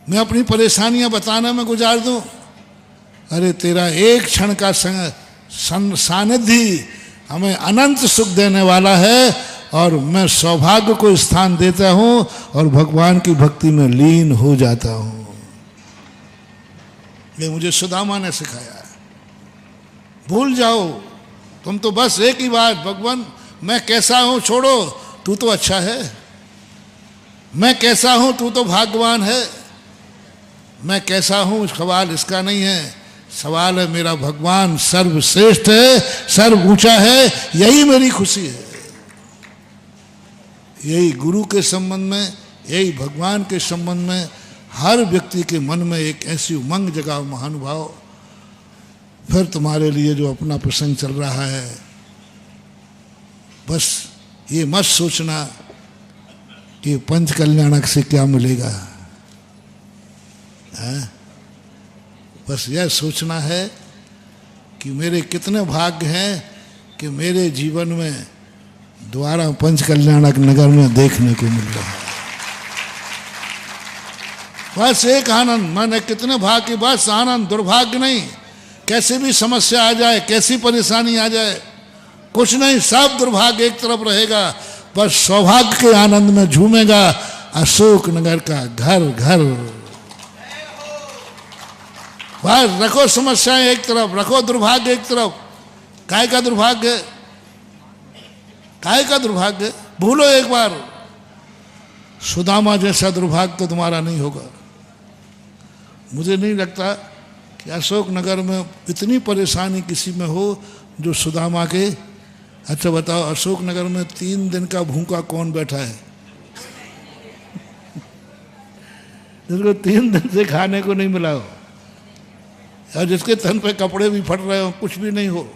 मैं अपनी परेशानियां बताने में गुजार दूं? अरे तेरा एक क्षण का सानिध्य हमें अनंत सुख देने वाला है, और मैं सौभाग्य को स्थान देता हूं और भगवान की भक्ति में लीन हो जाता हूं। ये मुझे सुदामा ने सिखाया है। भूल जाओ तुम तो बस एक ही बात, भगवान मैं कैसा हूं छोड़ो, तू तो अच्छा है। मैं कैसा हूं, तू तो भाग्यवान है। मैं कैसा हूं सवाल इसका नहीं है, सवाल है मेरा भगवान सर्वश्रेष्ठ है, सर्व ऊंचा है, यही मेरी खुशी है। यही गुरु के संबंध में, यही भगवान के संबंध में हर व्यक्ति के मन में एक ऐसी उमंग जगाओ महानुभाव। फिर तुम्हारे लिए जो अपना प्रसंग चल रहा है, बस ये मत सोचना कि पंच कल्याणक से क्या मिलेगा है? बस यह सोचना है कि मेरे कितने भाग्य हैं कि मेरे जीवन में दोबारा पंच कल्याणक नगर में देखने को मिल रहा है। बस एक आनंद, मैंने कितने भाग्य, बस आनंद, दुर्भाग्य नहीं। कैसे भी समस्या आ जाए, कैसी परेशानी आ जाए, कुछ नहीं, सब दुर्भाग्य एक तरफ रहेगा, बस सौभाग्य के आनंद में झूमेगा अशोक नगर का घर घर। बस रखो समस्याएं एक तरफ, रखो दुर्भाग्य एक तरफ। काय का दुर्भाग्य, काय का दुर्भाग्य, भूलो एक बार। सुदामा जैसा दुर्भाग्य तो तुम्हारा नहीं होगा। मुझे नहीं लगता कि अशोक नगर में इतनी परेशानी किसी में हो जो सुदामा के। अच्छा बताओ, अशोक नगर में 3 दिन का भूखा कौन बैठा है? जिसको 3 दिन से खाने को नहीं मिला हो, और जिसके तन पे कपड़े भी फट रहे हो, कुछ भी नहीं हो,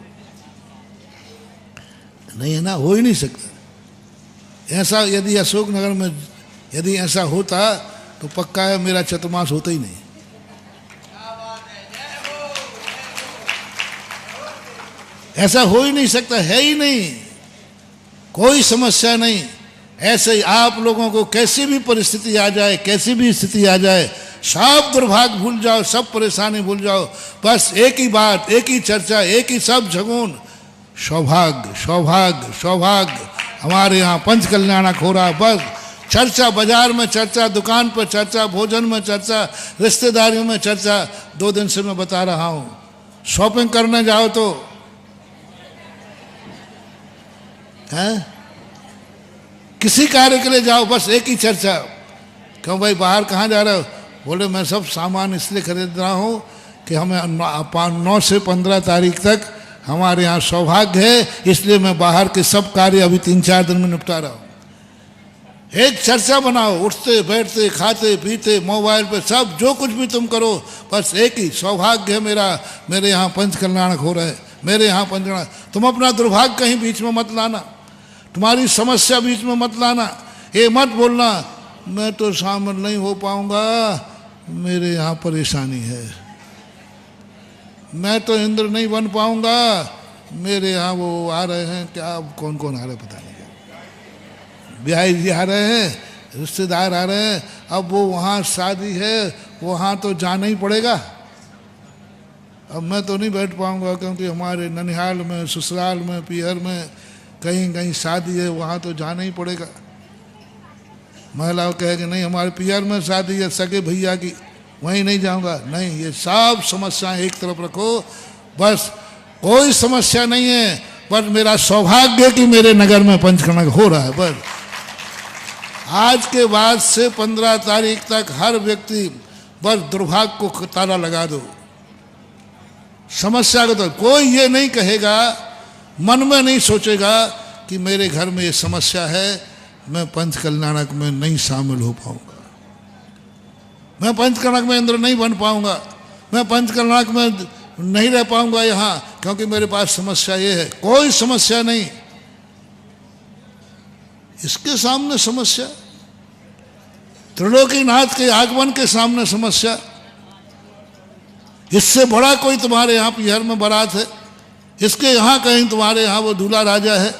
नहीं है ना, हो ही नहीं सकता ऐसा। यदि अशोक नगर में यदि ऐसा होता तो पक्का है मेरा चतुर्मास होता ही नहीं। ऐसा हो ही नहीं सकता, है ही नहीं, कोई समस्या नहीं। ऐसे ही आप लोगों को कैसी भी परिस्थिति आ जाए, कैसी भी स्थिति आ जाए, सब दुर्भाग्य भूल जाओ, सब परेशानी भूल जाओ। बस एक ही बात, एक ही चर्चा, एक ही सब झगुन, सौभाग्य सौभाग्य सौभाग्य। हमारे यहाँ पंच कल्याणक हो रहा, बस चर्चा, बाजार में चर्चा, दुकान पर चर्चा, भोजन में चर्चा, रिश्तेदारियों में चर्चा। 2 दिन से मैं बता रहा हूँ, शॉपिंग करने जाओ तो है, किसी कार्य के लिए जाओ, बस एक ही चर्चा। क्यों भाई बाहर कहाँ जा रहे हो? बोले मैं सब सामान इसलिए खरीद रहा हूँ कि हमें 9 से 15 तारीख तक हमारे यहाँ सौभाग्य है, इसलिए मैं बाहर के सब कार्य अभी 3-4 दिन में निपटा रहा हूँ। एक चर्चा बनाओ, उठते बैठते खाते पीते मोबाइल पे सब जो कुछ भी तुम करो, बस एक ही सौभाग्य है मेरा, मेरे यहाँ पंच कल्याणक हो रहा है, मेरे यहाँ पंच। तुम अपना दुर्भाग्य कहीं बीच में मत लाना, तुम्हारी समस्या बीच में मत लाना। ये मत बोलना मैं तो शामिल नहीं हो पाऊंगा, मेरे यहाँ परेशानी है, मैं तो इंद्र नहीं बन पाऊंगा, मेरे यहाँ वो आ रहे हैं, क्या कौन कौन आ रहे पता नहीं, बिहारी जी आ रहे हैं, रिश्तेदार आ रहे हैं, अब वो वहाँ शादी है, वहाँ तो जाना ही पड़ेगा। अब मैं तो नहीं बैठ पाऊंगा क्योंकि हमारे ननिहाल में, ससुराल में, पियर में कहीं कहीं शादी है, वहाँ तो जाना ही पड़ेगा। महिलाओं कहे कि नहीं हमारे पियर में शादी है सगे भैया की, वहीं नहीं जाऊंगा। नहीं, ये सब समस्याएं एक तरफ रखो, बस कोई समस्या नहीं है, बस मेरा सौभाग्य कि मेरे नगर में पंचकर्णक हो रहा है। बस आज के बाद से 15 तारीख तक हर व्यक्ति बस दुर्भाग्य को ताला लगा दो, समस्या को। तो कोई ये नहीं कहेगा, मन में नहीं सोचेगा कि मेरे घर में ये समस्या है, मैं पंच कल्याणक में नहीं शामिल हो पाऊंगा, मैं पंचकर्णक में इंद्र नहीं बन पाऊंगा, मैं पंचकर्णक में नहीं रह पाऊंगा यहाँ, क्योंकि मेरे पास समस्या ये है। कोई समस्या नहीं, इसके सामने समस्या, त्रिलोकीनाथ के आगमन के सामने समस्या। इससे बड़ा कोई तुम्हारे यहाँ पिहर में बारात है, इसके यहाँ कहीं तुम्हारे यहाँ वो दूल्हा राजा है,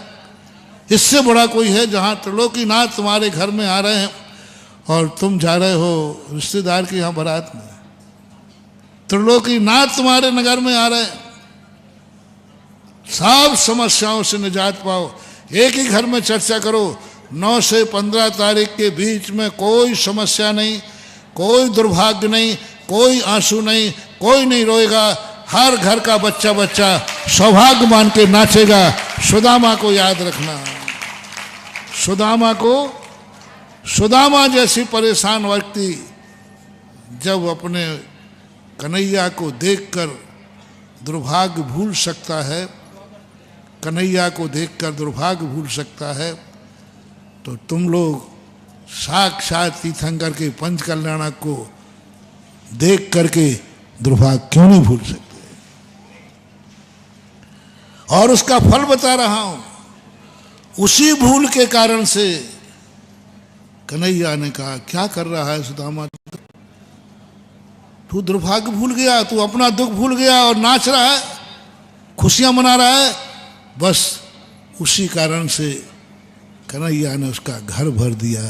इससे बड़ा कोई है जहाँ त्रिलोकीनाथ तुम्हारे घर में आ रहे हैं और तुम जा रहे हो रिश्तेदार के यहाँ बारात में, त्रिलोकीनाथ तुम्हारे नगर में आ रहे हैं, सब समस्याओं से निजात पाओ। एक ही घर में चर्चा करो, 9 से 15 तारीख के बीच में कोई समस्या नहीं, कोई दुर्भाग्य नहीं, कोई आंसू नहीं, कोई नहीं रोएगा। हर घर का बच्चा बच्चा सौभाग्य मान के नाचेगा। सुदामा को याद रखना, सुदामा जैसी परेशान व्यक्ति जब अपने कन्हैया को देखकर दुर्भाग्य भूल सकता है, कन्हैया को देखकर दुर्भाग्य भूल सकता है, तो तुम लोग साक्षात तीर्थंकर के पंच कल्याणक को देख करके दुर्भाग्य क्यों नहीं भूल सकते। और उसका फल बता रहा हूं, उसी भूल के कारण से कन्हैया ने कहा, क्या कर रहा है सुदामा, तू दुर्भाग्य भूल गया, तू अपना दुख भूल गया और नाच रहा है, खुशियां मना रहा है। बस उसी कारण से कन्हैया ने उसका घर भर दिया।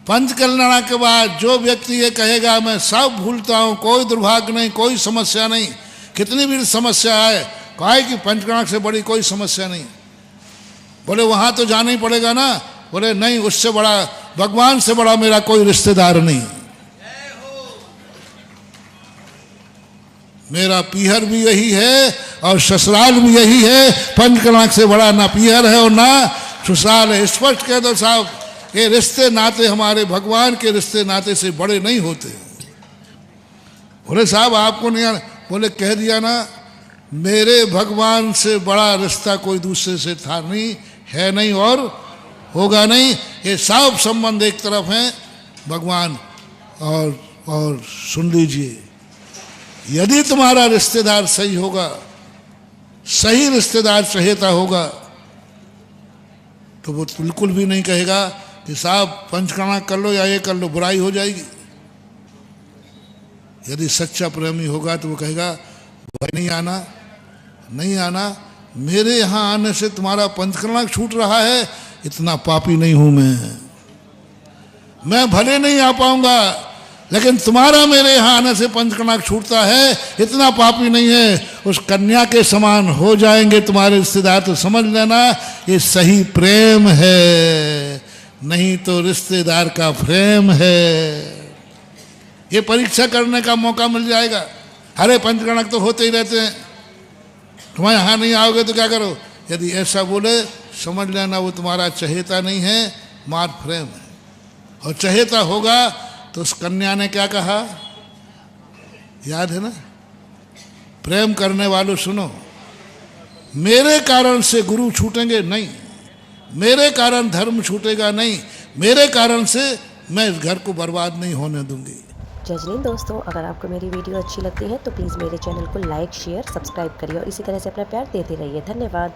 पंच कल्याण के बाद जो व्यक्ति ये कहेगा मैं सब भूलता हूं, कोई दुर्भाग्य नहीं, कोई समस्या नहीं, कितनी भी समस्या है, कहे कि पंचकल्याण से बड़ी कोई समस्या नहीं। बोले वहां तो जाना ही पड़ेगा ना, बोले नहीं, उससे बड़ा, भगवान से बड़ा मेरा कोई रिश्तेदार नहीं। मेरा पीहर भी यही है और ससुराल भी यही है, पंचकल्याण से बड़ा ना पीहर है और ना ससुराल है। स्पष्ट कह दो साहब, ये रिश्ते नाते हमारे भगवान के रिश्ते नाते से बड़े नहीं होते। बोले साहब आपको नहीं आना, बोले कह दिया ना, मेरे भगवान से बड़ा रिश्ता कोई दूसरे से था नहीं, है नहीं और होगा नहीं। ये सब संबंध एक तरफ हैं भगवान। और सुन लीजिए, यदि तुम्हारा रिश्तेदार सही होगा, सही रिश्तेदार चहेता होगा, तो वो बिल्कुल भी नहीं कहेगा कि साहब पंचकल्याण कर लो या ये कर लो, बुराई हो जाएगी। यदि सच्चा प्रेमी होगा तो वो कहेगा भाई नहीं आना, नहीं आना, मेरे यहाँ आने से तुम्हारा पंचकल्याण छूट रहा है, इतना पापी नहीं हूं मैं भले नहीं आ पाऊंगा, लेकिन तुम्हारा मेरे यहाँ आने से पंचकल्याण छूटता है, इतना पापी नहीं है। उस कन्या के समान हो जाएंगे तुम्हारे रिश्तेदार, तो समझ लेना ये सही प्रेम है, नहीं तो रिश्तेदार का प्रेम है। ये परीक्षा करने का मौका मिल जाएगा। अरे पंचकल्याण तो होते ही रहते हैं, तुम्हारे यहाँ नहीं आओगे तो क्या करो, यदि ऐसा बोले समझ लेना वो तुम्हारा चहेता नहीं है, मार प्रेम है। और चहेता होगा तो उस कन्या ने क्या कहा, याद है ना, प्रेम करने वालों सुनो, मेरे कारण से गुरु छूटेंगे नहीं, मेरे कारण धर्म छूटेगा नहीं, मेरे कारण से मैं इस घर को बर्बाद नहीं होने दूंगी। जजनीन दोस्तों, अगर आपको मेरी वीडियो अच्छी लगती है तो प्लीज़ मेरे चैनल को लाइक, शेयर, सब्सक्राइब करिए और इसी तरह से अपना प्यार देते रहिए। धन्यवाद।